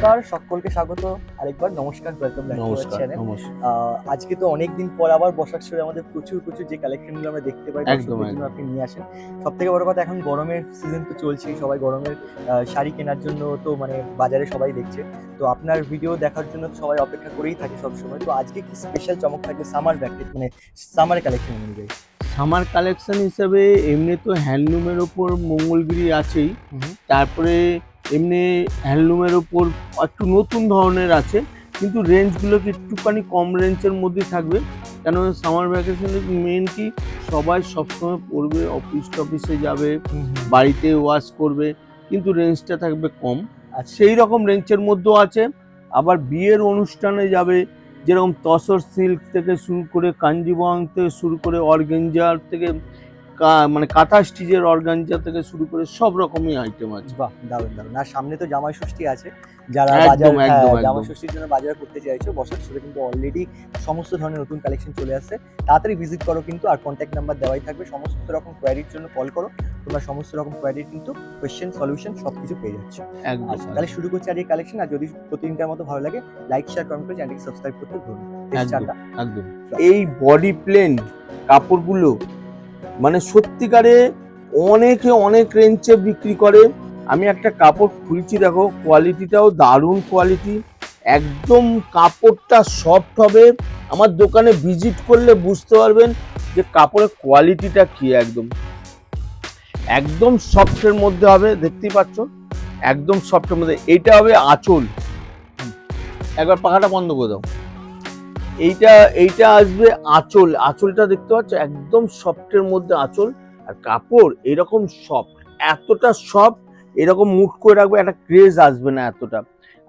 নমস্কার, সকলকে স্বাগত। আরেকবার নমস্কার, ওয়েলকাম ব্যাক টু আওয়ার নমস্কার চ্যানেল। নমস্কার আজকে তো অনেকদিন পর আবার বসার সময় আমাদের প্রচুর যে কালেকশনগুলো আমরা দেখতে পাই একদম দর্শকদের জন্য আপনি নিয়ে আসেন। সবথেকে বড় কথা, এখন গরমের সিজন তো চলছেই, সবাই গরমের শাড়ি কেনার জন্য তো মানে বাজারে সবাই দেখছে। তো আপনার ভিডিও দেখার জন্য সবাই অপেক্ষা করেই থাকে সবসময়। তো আজকে কি স্পেশাল চমক থাকবে সামার ব্র্যাকেট মানে সামার কালেকশন অনুযায়ী? সামার কালেকশন হিসেবে এমনি তো হ্যান্ডলুমের ওপর মঙ্গলগিরি আছেই, তারপরে এমনি হ্যান্ডলুমের ওপর একটু নতুন ধরনের আছে, কিন্তু রেঞ্জগুলো একটুখানি কম রেঞ্জের মধ্যে থাকবে। কেন সামার ভ্যাকেশনে মেন কি সবাই সবসময় পরবে, অফিস টফিসে যাবে, বাড়িতে ওয়াশ করবে, কিন্তু রেঞ্জটা থাকবে কম। আর সেই রকম রেঞ্জের মধ্যেও আছে। আবার বিয়ের অনুষ্ঠানে যাবে, যেরকম তসর সিল্ক থেকে শুরু করে কাঞ্জিবরম থেকে শুরু করে অর্গানজার থেকে মানে কাঁথা স্টিচের অর্গানজা থেকে শুরু করে সব রকমই আইটেম আছে। বাহ! দারুণ, দারুণ। আর সামনে তো জামাই ষষ্ঠী আছে। যারা একদম একদম জামাই একদম ষষ্ঠীর জন্য বাজার করতে চাইছো, বসার শুরু কিন্তু অলরেডি সমস্ত ধরনের নতুন কালেকশন চলে আসছে। তাড়াতাড়ি ভিজিট করো কিন্তু, আর কনট্যাক্ট নাম্বার দেওয়াই থাকবে। সমস্ত রকম কোয়েরির জন্য কল করো। তোমরা সমস্ত রকম কোয়েরির কিন্তু কোয়েশ্চেন, সলিউশন সবকিছু পেয়ে যাচ্ছ। একদম আচ্ছা, তাহলে শুরু করছি আজকের কালেকশন। আর যদি প্রতিদিনকার মতো ভালো লাগে, লাইক, শেয়ার, কমেন্ট করে চ্যানেলটিকে সাবস্ক্রাইব করতে ভুলবেন না। বেশ একদম চাটা। একদম। এই বডি প্লেন কাপড়গুলো মানে সত্যিকারে অনেকে অনেক রেঞ্জে বিক্রি করে। আমি একটা কাপড় খুলছি, দেখো কোয়ালিটিটাও দারুণ কোয়ালিটি, একদম কাপড়টা সফট হবে। আমার দোকানে ভিজিট করলে বুঝতে পারবেন যে কাপড়ের কোয়ালিটিটা কি। একদম একদম সফটের মধ্যে হবে, দেখতেই পাচ্ছ, একদম সফটের মধ্যে। এইটা হবে আঁচল, একবার পাখাটা বন্ধ করে দাও। এইটা আসবে আঁচল, আঁচলটা দেখতে পাচ্ছ একদম সফটের মধ্যে আঁচল। আর কাপড় এরকম সফট, এতটা সফট, এরকম মুট করে রাখবে, একটা ক্রেজ আসবে না এতটা।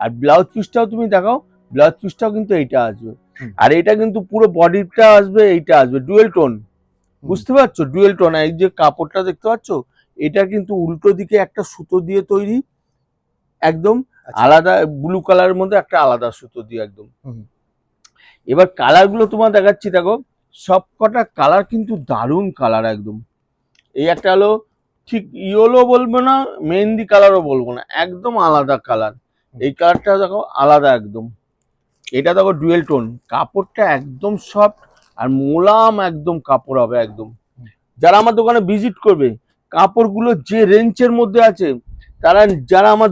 আর ব্লাউজ পিসটাও তুমি দেখাও, ব্লাউজ পিসটাও কিন্তু এইটা আসবে। আর এটা কিন্তু পুরো বডিটা আসবে, এইটা আসবে ডুয়েল টোন, বুঝতে পারছো? Dual tone. এই যে কাপড়টা দেখতে পাচ্ছ, এটা কিন্তু উল্টো দিকে একটা সুতো দিয়ে তৈরি, একদম আলাদা ব্লু কালারের মধ্যে একটা আলাদা সুতো দিয়ে একদম। এবার কালার গুলো তোমার দেখাচ্ছি, দেখো সব কটা কালার কিন্তু দারুণ কালার একদম। এই একটা হলো ঠিক ইয়েলো বলবো না, মেহেন্দি কালারও বলবো না, একদম আলাদা কালার। এই কালারটা দেখো আলাদা একদম। এটা দেখো ডুয়েল টোন, কাপড়টা একদম সফট আর মোলাম একদম কাপড় হবে একদম। যারা আমার দোকানে ভিজিট করবে, কাপড়গুলো যে রেঞ্জের মধ্যে আছে, যারা আমার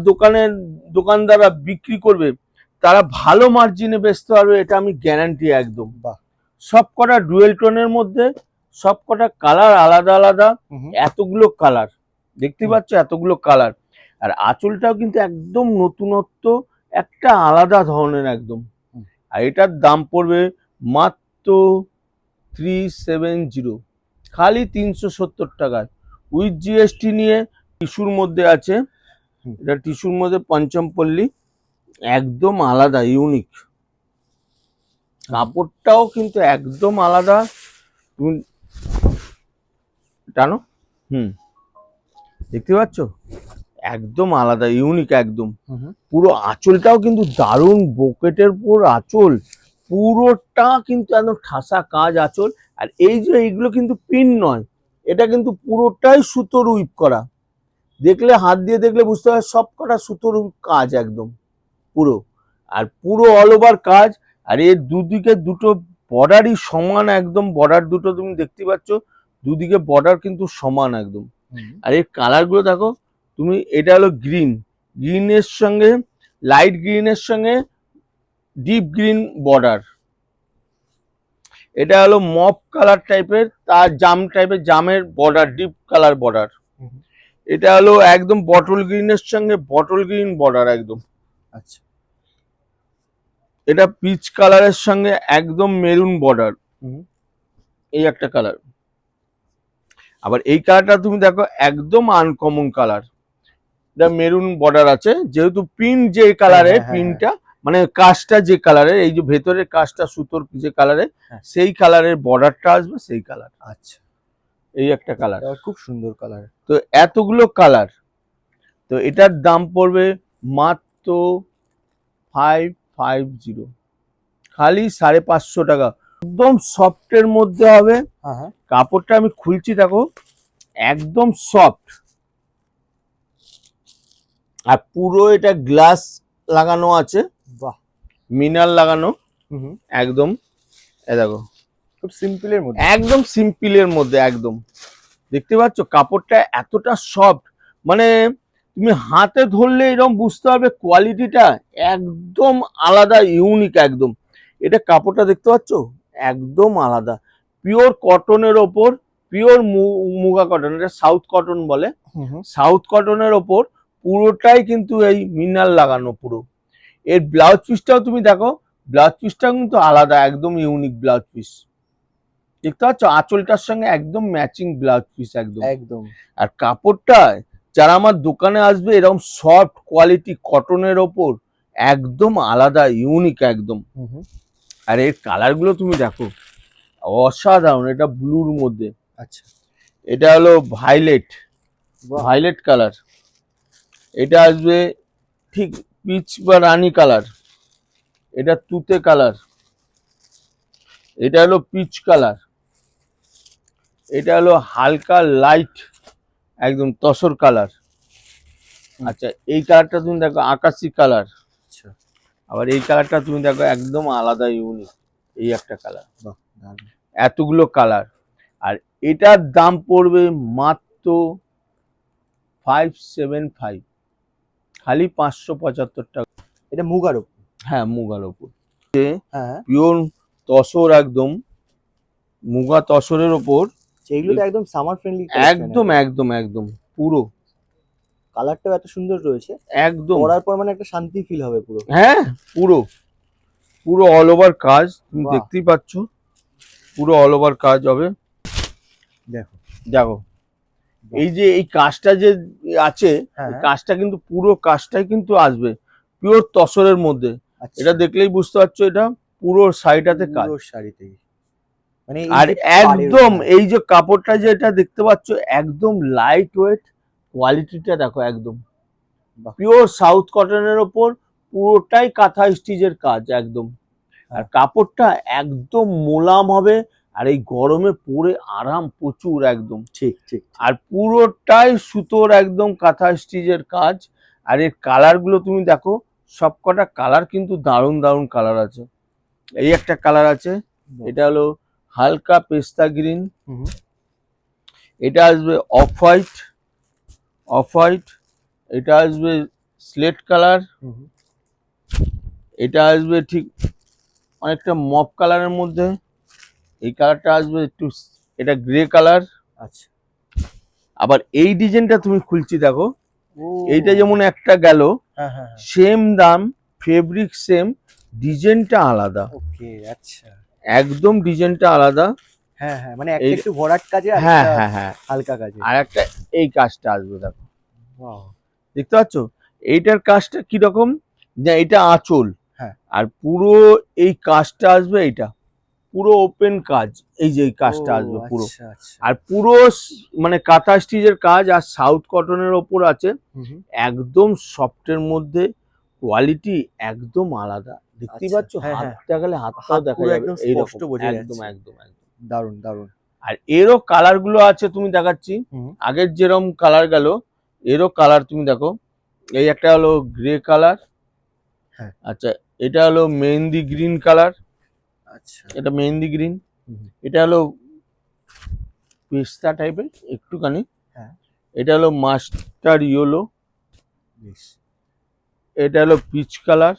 দোকানদাররা বিক্রি করবে, তারা ভালো মার্জিনে বেচতে পারবে, এটা আমি গ্যারান্টি একদম। সব কটা ডুয়েল টোনের মধ্যে, সব কটা কালার আলাদা আলাদা, এতগুলো কালার দেখতে পাচ্ছ, এতগুলো কালার। আর আঁচলটাও কিন্তু একদম নতুনত্ব, একটা আলাদা ধরনের একদম। আর এটার দাম পড়বে মাত্র 370, খালি 370 টাকায়, উইথ জিএসটি নিয়ে। টিস্যুর মধ্যে আছে, এটা টিস্যুর মধ্যে পঞ্চমপল্লী, একদম আলাদা ইউনিক। কাপড়টাও কিন্তু একদম আলাদা, তুমি জানো, দেখতে পাচ্ছ, একদম আলাদা ইউনিক একদম। পুরো আঁচলটাও কিন্তু দারুণ, বোকেটের পুরো আঁচল, পুরোটা কিন্তু একদম ঠাসা কাজ আঁচল। আর এই যে এইগুলো কিন্তু পিন নয়, এটা কিন্তু পুরোটাই সুতোর উইপ করা। দেখলে হাত দিয়ে দেখলে বুঝতে পারবে সব কটা সুতোর কাজ একদম পুরো, আর পুরো অল ওভার কাজ। আর এর দুদিকে দুটো বর্ডারই সমান একদম, বর্ডার দুটো তুমি দেখতে পাচ্ছ, দুদিকে বর্ডার কিন্তু সমান একদম। আর এর কালার গুলো দেখো তুমি, এটা হলো গ্রিনের সঙ্গে, লাইট গ্রিনের সঙ্গে ডিপ গ্রিন বর্ডার। এটা হলো মপ কালার টাইপের, তার জাম টাইপের, জামের বর্ডার, ডিপ কালার বর্ডার। এটা হলো একদম বটল গ্রিনের সঙ্গে বটল গ্রিন বর্ডার একদম। আচ্ছা, এটা পিচ কালারের সঙ্গে একদম মেরুন বর্ডার, এই একটা কালার। আবার এই কালারটা তুমি দেখো একদম আনকমন কালার, এটা মেরুন বর্ডার আছে, যেহেতু প্রিন্ট যে কালারের, প্রিন্টটা মানে কাজটা যে কালারের, এই যে ভেতরের কাজটা সুতোর যে কালারের, সেই কালারের বর্ডারটা আসবে, সেই কালার। আচ্ছা, এই একটা কালার, খুব সুন্দর কালার। তো এতগুলো কালার, তো এটার দাম পড়বে মাত্র 550, খালি 550 টাকা। একদম সফটের মধ্যে হবে। কাপড়টা আমি খুলছি, দেখো একদম সফট, আর পুরো এটা গ্লাস লাগানো আছে, বাহ। মিনার লাগানো হুম। একদম। এ দেখো খুব সিম্পলের মধ্যে। একদম সিম্পলের মধ্যে একদম। দেখতে পাচ্ছ কাপড়টা এতটা সফট, মানে তুমি হাতে ধরলে এরকম বুঝতে পারবে কোয়ালিটিটা একদম আলাদা, ইউনিক একদম। এটা কাপড়টা দেখতে পাচ্ছ একদম আলাদা, পিওর কটনের ওপর, পিওর মুগা কটন, এটা সাউথ কটন বলে, সাউথ কটনের ওপর পুরোটাই কিন্তু এই মিনার লাগানো পুরো। এর ব্লাউজ পিসটাও তুমি দেখো, ব্লাউজ পিসটাও কিন্তু আলাদা, একদম ইউনিক ব্লাউজ পিস। দেখতে পাচ্ছ আঁচলটার সঙ্গে একদম ম্যাচিং ব্লাউজ পিস একদম। একদম। আর কাপড়টা যারা আমার দোকানে আসবে এরকম সফট কোয়ালিটি কটনের ওপর একদম আলাদা, ইউনিক একদম। আর এর কালার গুলো তুমি দেখো অসাধারণ। এটা ব্লুর মধ্যে, আচ্ছা। এটা হলো ভাইলেট, বাহ। Violate colour. এটা আসবে ঠিক পিচ বা রানী কালার। এটা তুতে কালার। এটা হলো পিচ কালার। এটা হলো হালকা লাইট একদম তসর কালার। আচ্ছা এই কালারটা তুমি দেখো আকাশি কালার। আচ্ছা। আবার এই কালারটা তুমি দেখো একদম আলাদা, ইউনিক। এই একটা কালার, বাহ, দারুণ। এতগুলো কালার। আর এটার দাম পড়বে মাত্র 575, খালি 575 টাকা। এটা মুগার উপর। হ্যাঁ মুগার ওপর, হ্যাঁ, পিওর তসর একদম, মুগা তসরের ওপর। সেইগুলো তো একদম সামার ফ্রেন্ডলি। একদম একদম একদম পুরো কালারটাও এত সুন্দর রয়েছে, একদম। পরার পর মানে একটা শান্তি ফিল হবে পুরো। হ্যাঁ পুরো পুরো অল ওভার কাজ, তুমি বাহ। দেখতেই পাচ্ছ পুরো অল ওভার কাজ হবে। দেখো দেখো বাহ। এই যে এই কাজটা যে আছে, হ্যাঁ, এই কাজটা কিন্তু পুরো কাজটাই কিন্তু আসবে পিওর তসরের মধ্যে। আচ্ছা। এটা দেখলেই বুঝতে পারছো এটা পুরো শাড়িটাতে কাজ। পুরো শাড়িতেই মানে এই আর যে পাড়ের একদম উপর। এই যে কাপড়টা যে এটা দেখতে পাচ্ছ একদম লাইট ওয়েট, কোয়ালিটিটা দেখো একদম বাহ। পিওর সাউথ কটনের ওপর পুরোটাই কাঁথা স্টিচের কাজ একদম। আর কাপড়টা একদম মোলাম হবে, আর এই গরমে পরে আরাম প্রচুর একদম। ঠিক ঠিক। আর পুরোটাই সুতোর একদম কাঁথা স্টিচের কাজ। আর এর কালার গুলো তুমি দেখো, সবকটা কালার কিন্তু দারুণ দারুণ কালার আছে। এই একটা কালার আছে, এটা হলো হালকা পেস্তা গ্রিন। এটা আসবে অফ হোয়াইট, অফ হোয়াইট। এটা আসবে স্লেট কালার। এটা আসবে ঠিক অনেকটা মপ কালারের মধ্যে। এই কালারটা আসবে একটু, এটা গ্রে কালার। আচ্ছা। আবার এই ডিজাইনটা তুমি খুলছি দেখো, ও, এইটা যেমন একটা গেল, হ্যাঁ হ্যাঁ। সেম দাম, ফেব্রিক সেম, ডিজাইনটা আলাদা। ওকে, আচ্ছা। একদম ডিজাইনটা আলাদা। হ্যাঁ হ্যাঁ, মানে একটা একটু ভরাট কাজে আর হ্যাঁ একটা হ্যাঁ হ্যাঁ। হালকা কাজে। আর একটা এই কাজটা আসবে দেখো, বাহ। দেখতে পাচ্ছ এইটার কাজটা কিরকম, যে এটা আঁচল। হ্যাঁ। আর পুরো এই কাজটা আসবে, এইটা পুরো ওপেন কাজ, এই যে এই কাজটা আসবে পুরো। আচ্ছা আচ্ছা। আর পুরো মানে কাঁথা স্টিচের কাজ, আর সাউথ কটনের ওপর আছে একদম সফটের মধ্যে, কোয়ালিটি একদম আলাদা। দেখতেই আচ্ছা, পাচ্ছ হ্যাঁ, হ্যাঁ। হাতটা গেলে হাতটাও হাত দেখা পুরো যাবে একদম এইরকম, স্পষ্ট বোঝা একদম যাচ্ছে। একদম একদম। দারুণ দারুণ। আর এরও কালার গুলো আছে তুমি দেখাচ্ছি, আগের যেরকম কালার গেল এরও কালার তুমি দেখো। এই একটা হলো গ্রে কালার। হ্যাঁ। আচ্ছা এটা হলো মেহেন্দি গ্রিন কালার। আচ্ছা। এটা মেহেন্দি গ্রিন। এটা হলো পেস্তা টাইপের একটুখানি। হ্যাঁ। এটা হলো মাস্টার ইয়েলো। বেশ। এটা হলো পিচ কালার।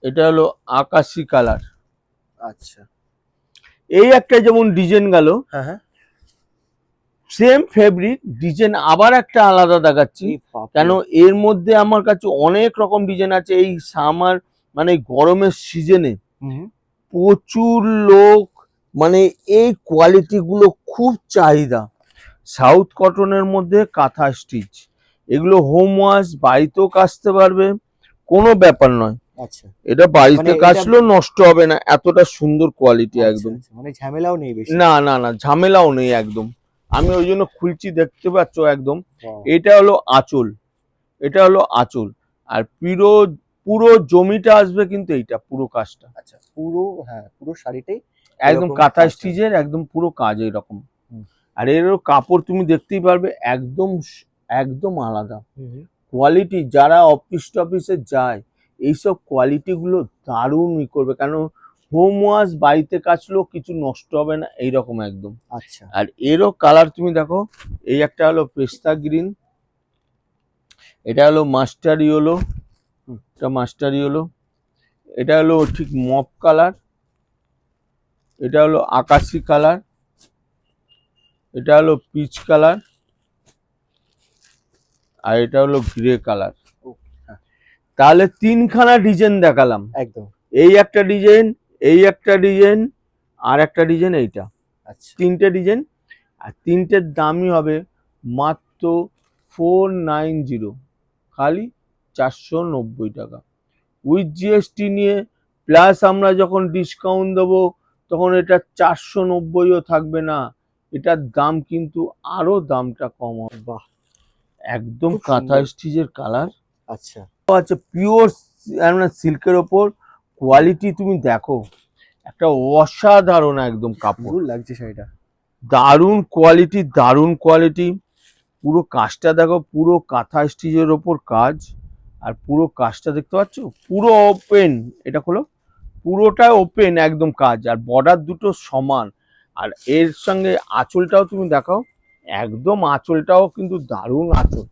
এটা হলো আকাশি কালার। আচ্ছা। এই একটা যেমন ডিজাইন গেল, হ্যাঁ হ্যাঁ। সেম ফেব্রিক ডিজাইন আবার একটা আলাদা দেখাচ্ছি, কেন এর মধ্যে আমার কাছে অনেক রকম ডিজাইন আছে। এই সামার মানে গরমের সিজনে প্রচুর লোক মানে এই কোয়ালিটি গুলো খুব চাহিদা। সাউথ কটনের মধ্যে কাঁথা স্টিচ, এগুলো হোম ওয়াশ বাড়িতেও কাচতে পারবে, কোনো ব্যাপার নয়। আচ্ছা। এটা বাড়িতে মানে এটা- কাচলেও নষ্ট হবে না, এতটা সুন্দর কোয়ালিটি একদম। আচ্ছা, মানে ঝামেলাও নেই বেশি। না না না, ঝামেলাও নেই একদম। আমি ওই জন্য খুলছি, দেখতে পাচ্ছ একদম। Wow. এটা হলো আঁচল, এটা হলো আঁচল। আর পুরো পুরো জমিটা আসবে কিন্তু এইটা পুরো কাজটা আচ্ছা, পুরো হ্যাঁ পুরো শাড়িটাই একদম এরকম কাঁথা কাজ আছে। স্টিচের একদম পুরো কাজ এরকম। আর এরও কাপড় তুমি দেখতেই পারবে একদম একদম আলাদা, কোয়ালিটি যারা অফিস টফিসে যায় এইসব কোয়ালিটিগুলো দারুণই করবে, কেন হোম ওয়াশ বাড়িতে কাচলেও কিছু নষ্ট হবে না এইরকম একদম। আচ্ছা আর এরও কালার তুমি দেখো, এই একটা হলো পেস্তা গ্রিন, এটা হলো মাস্টার ইয়েলো, এটা মাস্টার ইয়েলো, এটা হলো ঠিক মপ কালার, এটা হলো আকাশি কালার, এটা হলো পিচ কালার, আর এটা হলো গ্রে কালার। হ্যাঁ। তাহলে তিনখানা ডিজাইন দেখালাম, একদম। এই একটা ডিজাইন, এই একটা ডিজাইন, আর একটা ডিজাইন এইটা, আচ্ছা তিনটে ডিজাইন। আর তিনটের দামই হবে মাত্র 490, খালি 490 টাকা উইথ জিএসটি নিয়ে। প্লাস আমরা যখন ডিসকাউন্ট দেবো তখন এটা 490ও থাকবে না, এটার দাম কিন্তু আরো দামটা কম হবে। বাহ, একদম খুব কাঁথা সুন্দর। স্টিচের কালার আচ্ছা আছে, পিওর সিল্কের ওপর। কোয়ালিটি তুমি দেখো, একটা অসাধারণ একদম কাপড়, সুন্দর লাগছে শাড়িটা। দারুণ কোয়ালিটি, দারুণ কোয়ালিটি। পুরো কাজটা দেখো, পুরো কাঁথা স্টিচের ওপর কাজ, আর পুরো কাজটা দেখতে পাচ্ছ, পুরো ওপেন, এটা খোলো, পুরোটা ওপেন একদম কাজ, আর বর্ডার দুটো সমান। আর এর সঙ্গে আঁচলটাও তুমি দেখাও, একদম আঁচলটাও কিন্তু দারুণ আঁচল,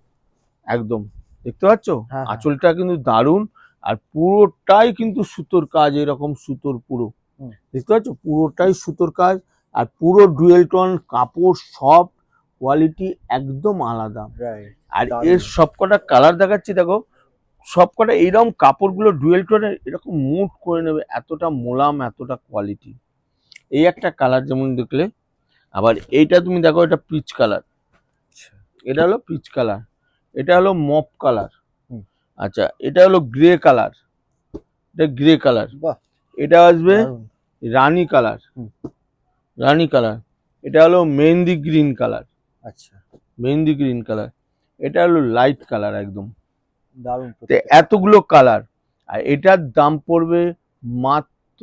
একদম দেখতে পাচ্ছ হ্যাঁ, হ্যাঁ। আঁচলটা কিন্তু দারুণ। আর পুরোটাই কিন্তু সুতোর কাজ, এরকম সুতোর পুরো, হুম। দেখতে পাচ্ছ পুরোটাই সুতোর কাজ। আর পুরো ডুয়েল টোন কাপড়, সব কোয়ালিটি একদম আলাদা। রাইট। আর দারুণ। এর সবকটা কালার দেখাচ্ছি দেখো, সবকটা এইরকম কাপড়গুলো ডুয়েল টোনের এরকম মুড করে নেবে, এতটা মোলাম, এতটা কোয়ালিটি। এই একটা কালার যেমন দেখলে, আবার এইটা তুমি দেখো, এটা পিচ কালার, এটা হলো পিচ কালার, এটা হলো মপ কালার, হুম। আচ্ছা এটা হলো গ্রে কালার, এটা গ্রে কালার, বাহ, এটা আসবে দারুণ। রানী কালার, হুম। রানী কালার, এটা হলো মেহেন্দি গ্রিন কালার, আচ্ছা মেহেন্দি গ্রিন কালার, এটা হলো লাইট কালার একদম। দারুণ। তো এতগুলো কালার, আর এটার দাম পড়বে মাত্র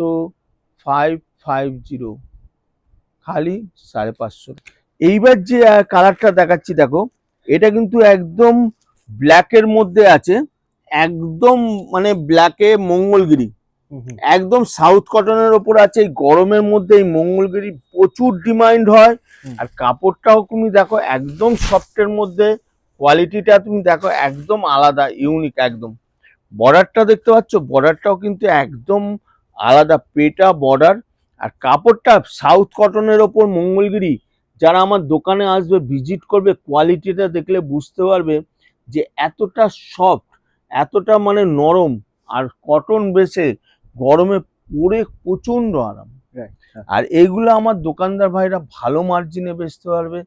550, খালি 550। এইবার যে কালারটা দেখাচ্ছি দেখো, এটা কিন্তু একদম ব্ল্যাকের মধ্যে আছে, একদম মানে ব্ল্যাকে মঙ্গলগিরি, একদম সাউথ কটনের ওপর আছে। এই গরমের মধ্যে এই মঙ্গলগিরি প্রচুর ডিমান্ড হয়। হুম। আর কাপড়টাও তুমি দেখো একদম সফটের মধ্যে, কোয়ালিটিটা তুমি দেখো একদম আলাদা, ইউনিক একদম। বর্ডারটা দেখতে পাচ্ছ, বর্ডারটাও কিন্তু একদম আলাদা, পেটা বর্ডার। আর কাপড়টা সাউথ কটনের ওপর মঙ্গলগিরি, যারা আমার দোকানে আসবে, ভিজিট করবে, কোয়ালিটিটা দেখলে বুঝতে পারবে যে এতটা সফট, এতটা মানে নরম, আর কটন বেসে গরমে পরে প্রচন্ড আরাম। আর এইগুলো আমার দোকানদার ভাইরা ভালো মার্জিনে বেচতে পারবে,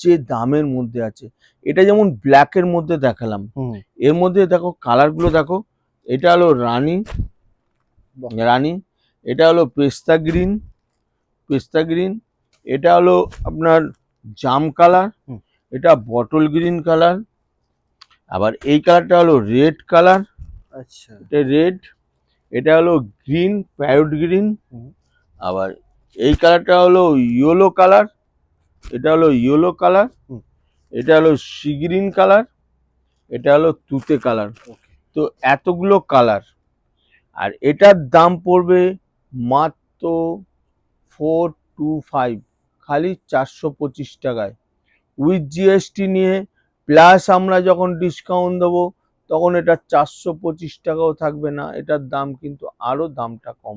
যে দামের মধ্যে আছে। এটা যেমন ব্ল্যাকের মধ্যে দেখালাম, এর মধ্যে দেখো কালারগুলো দেখো, এটা হলো রানী, বাহ। রানী, এটা হলো পেস্তা গ্রিন, পেস্তা গ্রিন, এটা হলো আপনার জাম কালার, হুম। এটা বটল গ্রিন কালার, আবার এই কালারটা হলো রেড কালার, আচ্ছা এটা রেড, এটা হলো গ্রিন, প্যারট গ্রিন, আবার এই কালারটা হলো ইয়েলো কালার, এটা হলো ইয়েলো কালার, এটা হলো সি গ্রিন কালার, এটা হলো তুতে কালার। তো এতগুলো কালার, আর এটার দাম পড়বে মাত্র 425, খালি 425 টাকায় উইথ জিএসটি নিয়ে। প্লাস আমরা যখন ডিসকাউন্ট দেবো তখন এটা 425 টাকাও থাকবে না, এটার দাম কিন্তু আরো দামটা কম।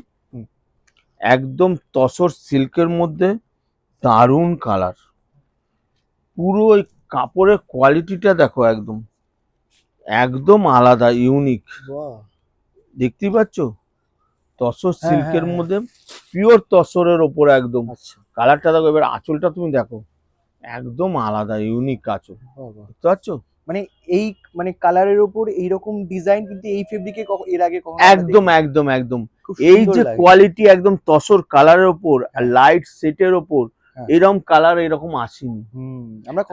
একদম তসর সিল্কের মধ্যে, দারুণ কালার, পুরো ওই কাপড়ের কোয়ালিটিটা দেখো, একদম একদম আলাদা, ইউনিক, দেখতেই পাচ্ছ তসর সিল্কের মধ্যে, পিওর তসরের ওপর একদম। কালারটা দেখো, এবার আঁচলটা তুমি দেখো, একদম আলাদা, ইউনিক আঁচল, দেখতে পাচ্ছ? মানে এই মানে কালারের উপর এইরকম ডিজাইন কিন্তু এই ফেব্রিকে এর আগে কখনো একদম একদম একদম এই যে কোয়ালিটি, একদম তসর কালারের ওপর আর লাইট সেটের ওপর এরকম কালার এরকম আসেনি।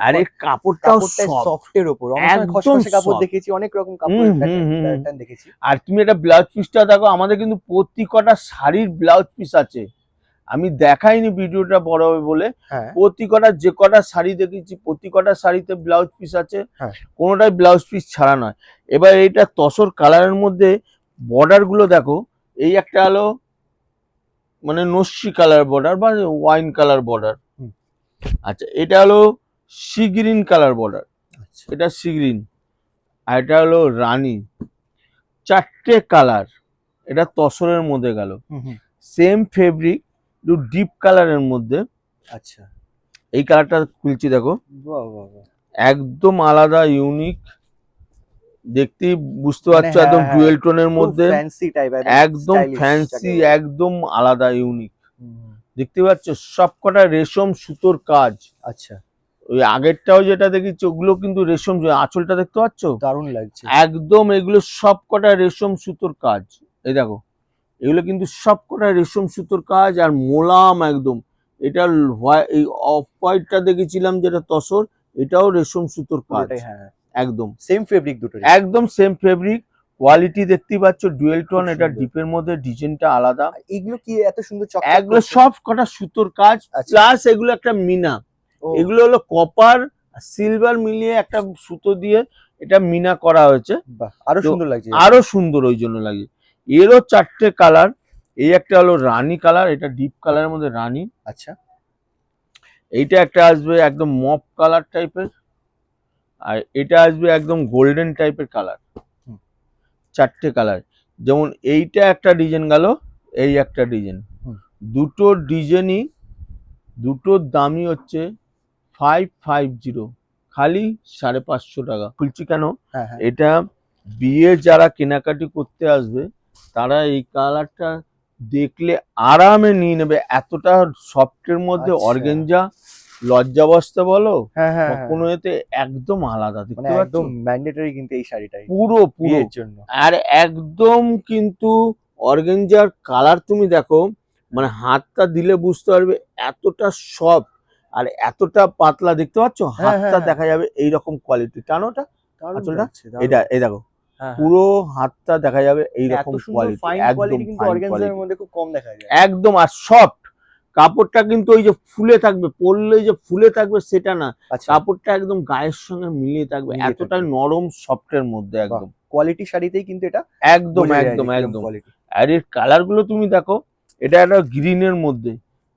আরে কাপড়টাও সফটের উপর, খসখসে কাপড় দেখেছি, অনেক রকম কাপড় প্যাটার্ন দেখেছি। আর তুমি এটা ব্লাউজ পিসটা দেখো, আমাদের কিন্তু প্রতি কটা শাড়ির ব্লাউজ পিস আছে, আমি দেখাইনি ভিডিওটা বড় হবে বলে। হ্যাঁ প্রতি কটা যে কটা শাড়ি দেখেছি প্রতি কটা শাড়িতে ব্লাউজ পিস আছে, হ্যাঁ কোনোটাই ব্লাউজ পিস ছাড়া নয়। এবার এইটা তসর কালারের মধ্যে বর্ডার গুলো দেখো, এই একটা হলো মানে নস্যি কালার বর্ডার বা ওয়াইন কালার বর্ডার। হুম। আচ্ছা, এটা হলো সি গ্রিন কালার বর্ডার, আচ্ছা এটা সি গ্রিন, আর এটা হলো রানী। চারটে কালার, এটা তসরের মধ্যে গেল। হুম হুম সেম ফেব্রিক, একটু ডিপ কালারের মধ্যে। আচ্ছা এই কালারটা খুলছি দেখো, বাহ বাহ বাহ একদম আলাদা ইউনিক, দেখতেই বুঝতে মানে পারছো হ্যাঁ একদম হ্যাঁ ডুয়েল টোনের খুব মধ্যে, ফ্যান্সি টাইপ একদম ফ্যান্সি, একদম আলাদা ইউনিক। হুম, দেখতে পাচ্ছ সব কটা রেশম সুতোর কাজ। আচ্ছা ওই আগেরটাও যেটা দেখেছি ওগুলো কিন্তু রেশম, আঁচলটা দেখতে পাচ্ছ দারুণ লাগছে একদম, এগুলো সব কটা রেশম সুতোর কাজ। এই দেখো, এগুলো কিন্তু সব কটা রেশম সুতোর কাজ আর মোলাম একদম। এটা এই অফ হোয়াইটটা দেখেছিলাম যেটা তসর, এটাও রেশম সুতোর কাজ পুরোটাই হ্যাঁ একদম, সেম ফেব্রিক দুটো একদম সেম ফেব্রিক। কোয়ালিটি দেখতেই পাচ্ছ ডুয়েল টোন, খুব এটা সুন্দর। ডিপের মধ্যে ডিজাইনটা আলাদা। এইগুলো কি এত সুন্দর চকচক এগুলো করছে? সব কটা সুতোর কাজ, আচ্ছা। প্লাস এগুলো একটা মিনা। ও এগুলো হলো কপার সিলভার মিলিয়ে একটা সুতো দিয়ে এটা মিনা করা হয়েছে। বাহ আরো তো সুন্দর লাগছে আরো সুন্দর ওই জন্য লাগে। এরও চারটে কালার, এই একটা হলো রানী কালার, এটা ডিপ কালারের মধ্যে রানী। আচ্ছা এইটা একটা আসবে একদম মপ কালার টাইপের, আর এটা আসবে একদম গোল্ডেন টাইপের কালার। হুম। চারটে কালার, যেমন এইটা একটা ডিজাইন গেল, এই একটা ডিজাইন। হুম। দুটো ডিজাইনই, দুটোর দামই হচ্ছে 550, খালি 550 টাকা। খুলছি কেন, হ্যাঁ হ্যাঁ এটা বিয়ে যারা কেনাকাটি করতে আসবে তারা এই কালারটা দেখলে আরামে নিয়ে নেবে, এতটা সফটের মধ্যে আচ্ছা। অর্গেঞ্জা, লজ্জাবস্তা বলো হ্যাঁ হ্যাঁ হ্যাঁ কোনো এতে একদম আলাদা, মানে দেখতে পাচ্ছ একদম ম্যান্ডেটরি কিন্তু এই শাড়িটাই পুরো পুরো। বিয়ের জন্য আর একদম কিন্তু অর্গেঞ্জার কালার তুমি দেখো, মানে হাতটা দিলে বুঝতে পারবে এতটা সফট আর এতটা পাতলা, দেখতে পাচ্ছ হ্যাঁ, হাতটা হ্যাঁ, দেখা যাবে এইরকম কোয়ালিটি। টানোটা দারুণ আঁচলটা, লাগছে, দারুণ। এটা এই দেখো হ্যাঁ, হ্যাঁ। পুরো হাতটা দেখা যাবে এত এইরকম সুন্দর কোয়ালিটি, ফাইন একদম কোয়ালিটি কিন্তু ফাইন অর্গানজার কোয়ালিটি মধ্যে খুব কম দেখা যায়। একদম। আর সফট কাপড়টা কিন্তু ওই যে ফুলে থাকবে, পরলেই যে ফুলে থাকবে সেটা না, আচ্ছা কাপড়টা একদম গায়ের সঙ্গে মিলিয়ে থাকবে, মিলিয়ে এতটাই থাকবে। নরম সফটের মধ্যে একদম, কোয়ালিটি শাড়িতেই কিন্তু এটা একদম বোঝা যায় একদম যে কিরকম একদম। কোয়ালিটি। আর এর কালার গুলো তুমি দেখো, এটা একটা গ্রিনের মধ্যে,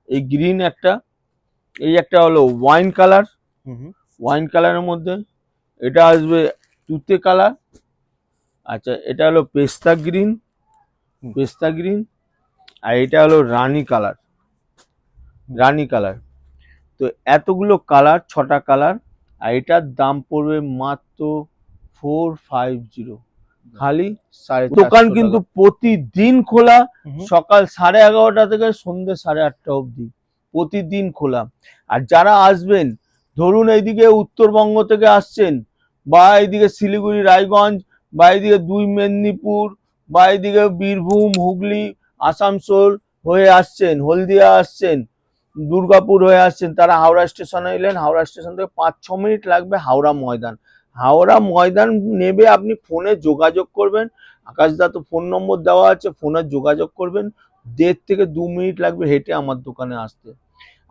এই গ্রিন একটা, এই একটা হলো ওয়াইন কালার, হুম হুম ওয়াইন কালারের মধ্যে এটা আসবে তুতে কালার। আচ্ছা, এটা হলো পেস্তা গ্রিন, হুম। পেস্তা গ্রিন, আর এটা হলো রানী কালার, রানী কালার। তো এতগুলো কালার, 6টা কালার, আর এটার দাম পড়বে মাত্র 450, খালি 450 দোকান কিন্তু প্রতিদিন খোলা, হুম হুম। সকাল 11:30 থেকে সন্ধ্যে 8:30 অবধি প্রতিদিন খোলা। আর যারা আসবেন, ধরুন এইদিকে উত্তরবঙ্গ থেকে আসছেন, বা এইদিকে শিলিগুড়ি রায়গঞ্জ, বা এইদিকে 2 মেদিনীপুর, বা এইদিকে বীরভূম হুগলি আসানসোল হয়ে আসছেন, হলদিয়া আসছেন, দুর্গাপুর হয়ে আসছেন, তারা হাওড়া স্টেশনে এলেন, হাওড়া স্টেশন থেকে 5-6 মিনিট লাগবে হাওড়া ময়দান। হাওড়া ময়দান নেবে আপনি ফোনে যোগাযোগ করবেন, আকাশদা তো ফোন নম্বর দেওয়া আছে, ফোনে যোগাযোগ করবেন, 1.5 থেকে 2 মিনিট লাগবে হেঁটে আমার দোকানে আসতে।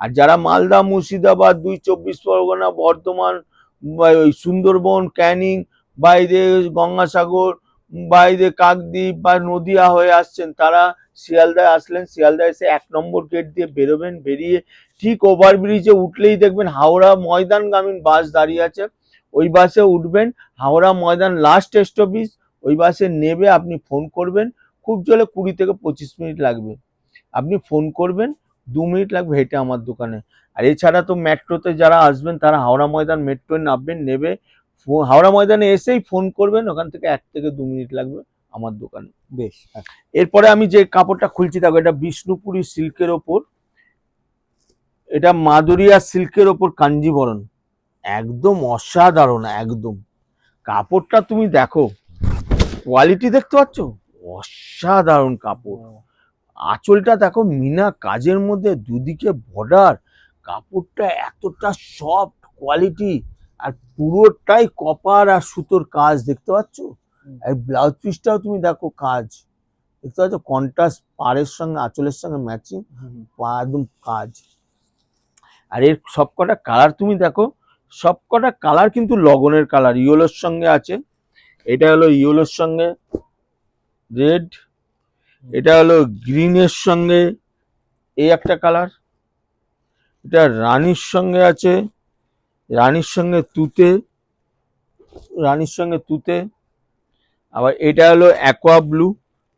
আর যারা মালদা, মুর্শিদাবাদ, 2 চব্বিশ পরগনা, বর্ধমান, বা ওই সুন্দরবন, ক্যানিং, বা এদিকে গঙ্গাসাগর, বা এদিকে কাকদ্বীপ বা নদিয়া হয়ে আসছেন, তারা শিয়ালদায় আসলেন, শিয়ালদায় এসে 1 নম্বর গেট দিয়ে বেরোবেন, বেরিয়ে ঠিক ওভারব্রিজে উঠলেই দেখবেন হাওড়া ময়দানগামী বাস দাঁড়িয়ে আছে, ওই বাসে উঠবেন, হাওড়া ময়দান লাস্ট স্টপেজ, ওই বাসে নেবে, আপনি ফোন করবেন, খুব জলে 20 থেকে 25 মিনিট লাগবে, আপনি ফোন করবেন, 2 মিনিট লাগবে হেঁটে আমার দোকানে। আর এছাড়া তো মেট্রোতে যারা আসবেন তারা হাওড়া ময়দান মেট্রোয় নামবেন, নেবে হাওড়া ময়দানে এসেই ফোন করবেন, ওখান থেকে 1 থেকে 2 মিনিট লাগবে আমার দোকানে। বেশ এরপরে আমি যে কাপড়টা খুলছি দেখো, এটা বিষ্ণুপুরি সিল্কের ওপর, এটা মাদুরিয়া সিল্কের ওপর কাঞ্জিবরণ, একদম অসাধারণ একদম। কাপড়টা তুমি দেখো, কোয়ালিটি দেখতে পাচ্ছ, অসাধারণ কাপড়। আঁচলটা দেখো মিনা কাজের মধ্যে, দুদিকে বর্ডার, কাপড়টা এতটা সফট কোয়ালিটি, আর পুরোটাই কপার আর সুতোর কাজ, দেখতে পাচ্ছ। আর ব্লাউজ পিসটাও তুমি দেখো কাজ, দেখতে পাচ্ছ কন্ট্রাস্ট পাড়ের সঙ্গে আঁচলের সঙ্গে ম্যাচিং, একদম কাজ। আর এর সবকটা কালার তুমি দেখো, সবকটা কালার কিন্তু লগনের কালার, ইয়েলোর সঙ্গে আছে, এটা হলো ইয়েলোর সঙ্গে রেড, এটা হলো গ্রিনের সঙ্গে এই একটা কালার, এটা রানীর সঙ্গে আছে, রানীর সঙ্গে তুতে, রানীর সঙ্গে তুতে, আবার এটা হলো অ্যাকোয়া ব্লু,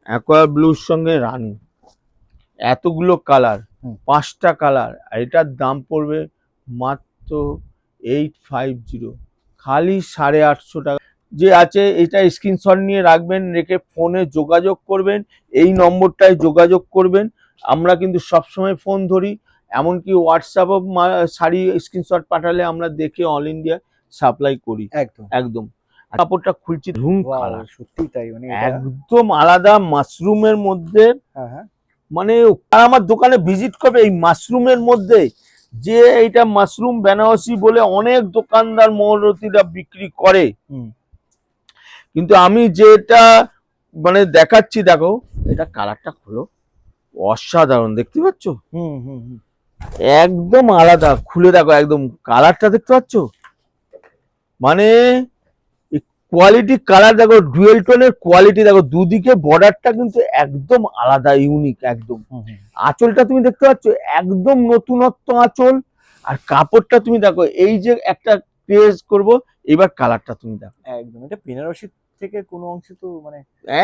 অ্যাকোয়া ব্লুর সঙ্গে রানী, এতগুলো কালার, 5টা কালার। আর এটার দাম পড়বে মাত্র 850, খালি 850 টাকা। যে আছে এটা স্ক্রিনশট নিয়ে রাখবেন, রেখে ফোনে যোগাযোগ করবেন, এই নম্বরটায় যোগাযোগ করবেন। আমরা কিন্তু সবসময় ফোন ধরি, এমনকি হোয়াটসঅ্যাপও শাড়ি স্ক্রিনশট পাঠালে আমরা দেখে অল ইন্ডিয়া সাপ্লাই করি। একদম একদম কাপড়টা খুলছি, ধুম Wow, কালার সত্যি তাই, মানে এটা একদম আলাদা মাশরুমের মধ্যে। হ্যাঁ হ্যাঁ মানে আর আমার দোকানে ভিজিট করবে এই মাশরুমের মধ্যে, যে এইটা মাশরুম বেনারসি বলে অনেক দোকানদার মহরতিরা বিক্রি করে, কিন্তু আমি যেটা মানে দেখাচ্ছি, দেখো এটা কালারটা খোলো, অসাধারণ, দেখতে পাচ্ছ হুম হুম হুম একদম আলাদা, খুলে দেখো একদম কালারটা দেখতে পাচ্ছ, মানে কোয়ালিটি কালার দেখো, ডুয়েল টোনের কোয়ালিটি দেখো, দুদিকে বর্ডারটা কিন্তু একদম আলাদা, ইউনিক একদম। আঁচলটা তুমি দেখতে পাচ্ছ একদম নতুনত্ব আঁচল, আর কাপড়টা তুমি দেখো, এই যে একটা ক্রেজ করব, এবার কালারটা তুমি দেখো একদম, এটা বেনারসি থেকে কোনো অংশে তো মানে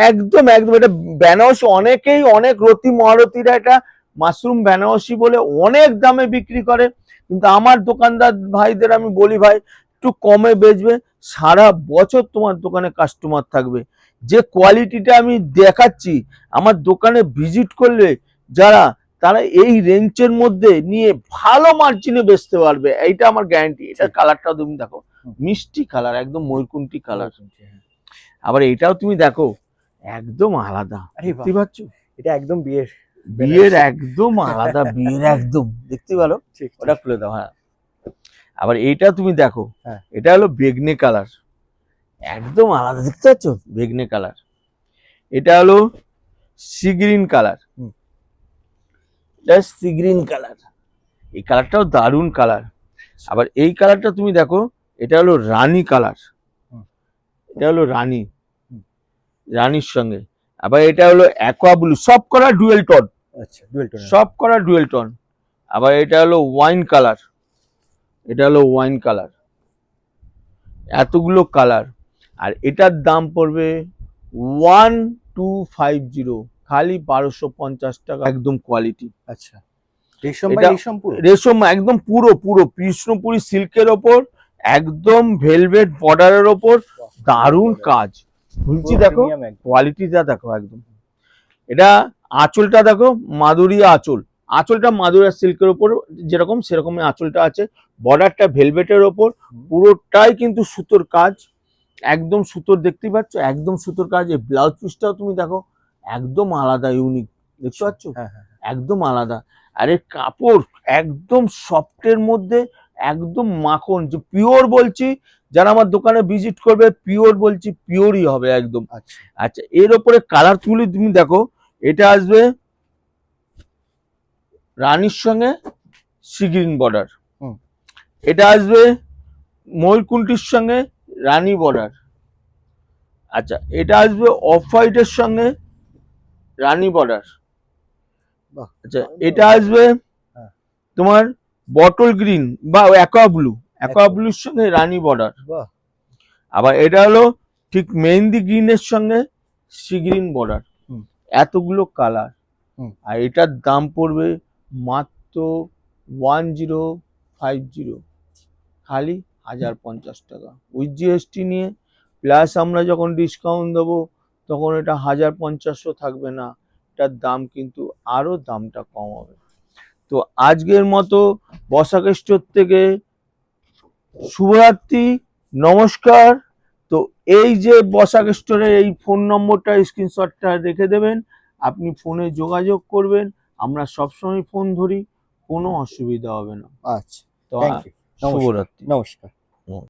একদম একদম, এটা বেনারসি, অনেকেই অনেক রতি মহারতিরা এটা মাশরুম বেনারসি বলে অনেক দামে বিক্রি করে, কিন্তু আমার দোকানদার ভাইদের আমি বলি, ভাই একটু কমে বেচবে, সারা বছর তোমার দোকানে কাস্টমার থাকবে। যে কোয়ালিটিটা আমি দেখাচ্ছি, আমার দোকানে ভিজিট করলে যারা, তারা এই রেঞ্জের মধ্যে নিয়ে ভালো মার্জিনে বেচতে পারবে, এইটা আমার গ্যারান্টি। এটার কালারটা তুমি দেখো, মিষ্টি কালার, একদম ময়ূরকুন্টি কালার। আবার এটাও তুমি দেখো একদম আলাদা, দেখতে পাচ্ছ, এটা একদম বিয়ের বিয়ের একদম আলাদা, বিয়ের একদম, দেখতে পারো, ওটা খুলে দাও। হ্যাঁ, আবার এইটা তুমি দেখো, এটা হলো বেগনে কালার, একদম আলাদা, দেখতে পাচ্ছ বেগনে কালার। এটা হলো সি গ্রিন কালার, এটা সি গ্রিন কালার, এই কালারটাও দারুণ কালার। আবার এই কালারটা তুমি দেখো, এটা হলো রানী কালার, এটা হলো রানী, রানীর সঙ্গে। আবার এটা হলো অ্যাকোয়া ব্লু, সব করা ডুয়েল টোন, আচ্ছা ডুয়েল টোন, সব করা ডুয়েল টোন। আবার এটা হলো ওয়াইন কালার, এটা হলো ওয়াইন কালার, এতগুলো কালার। আর এটার দাম পড়বে 1250, খালি 1250 টাকা, একদম কোয়ালিটি। আচ্ছা রেশম, এটা রেশম পুরো রেশম একদম পুরো পুরো কৃষ্ণপুরি সিল্কের ওপর, একদম ভেলভেট বর্ডারের ওপর, দারুণ কাজ। খুলছি দেখো, কোয়ালিটিটা দেখো একদম। এটা আঁচলটা দেখো, মাদুরিয়া আঁচল, আঁচলটা মাদুরিয়া সিল্কের ওপর যেরকম সেরকমই আঁচলটা আছে, বর্ডারটা ভেলভেটের ওপর, পুরোটাই কিন্তু সুতোর কাজ, একদম সুতোর, দেখতে পাচ্ছ একদম সুতোর কাজ। এই ব্লাউজ পিসটাও তুমি দেখো একদম আলাদা, ইউনিক, দেখতে পাচ্ছ একদম আলাদা। আর এর কাপড় একদম সফটের মধ্যে, একদম মাখন, যে পিওর বলছি, যারা আমার দোকানে ভিজিট করবে পিওর বলছি, পিওরই হবে একদম। আচ্ছা এর ওপরে কালার তুলি তুমি দেখো, এটা আসবে রানীর সঙ্গে সি গ্রিন বর্ডার, এটা আসবে ময়ূরকুন্ঠির সঙ্গে রানী বর্ডার, আচ্ছা এটা আসবে অফ হোয়াইটের সঙ্গে রানী বর্ডার, আচ্ছা এটা আসবে তোমার বটল গ্রিন বা অ্যাকোয়া ব্লু, অ্যাকোয়া ব্লুর সঙ্গে রানী বর্ডার। আবার এটা হলো ঠিক মেহেন্দি গ্রিনের সঙ্গে সি গ্রিন বর্ডার, এতগুলো কালার। আর এটার দাম পড়বে মাত্র 1050, খালি 1050 টাকা, উইথ জিএসটি নিয়ে। প্লাস আমরা যখন ডিসকাউন্ট দেবো তখন এটা 1050ও থাকবে না, এটার দাম কিন্তু আরো দামটা কম হবে। তো আজকের মতো বসাক স্টোর থেকে শুভরাত্রি, নমস্কার। তো এই যে বসাক স্টোরের এই ফোন নম্বরটা, স্ক্রিনশটটা রেখে দেবেন, আপনি ফোনে যোগাযোগ করবেন, আমরা সবসময় ফোন ধরি, কোনো অসুবিধা হবে না। আচ্ছা, তো থ্যাংক ইউ, শুভরাত্রি, নমস্কার।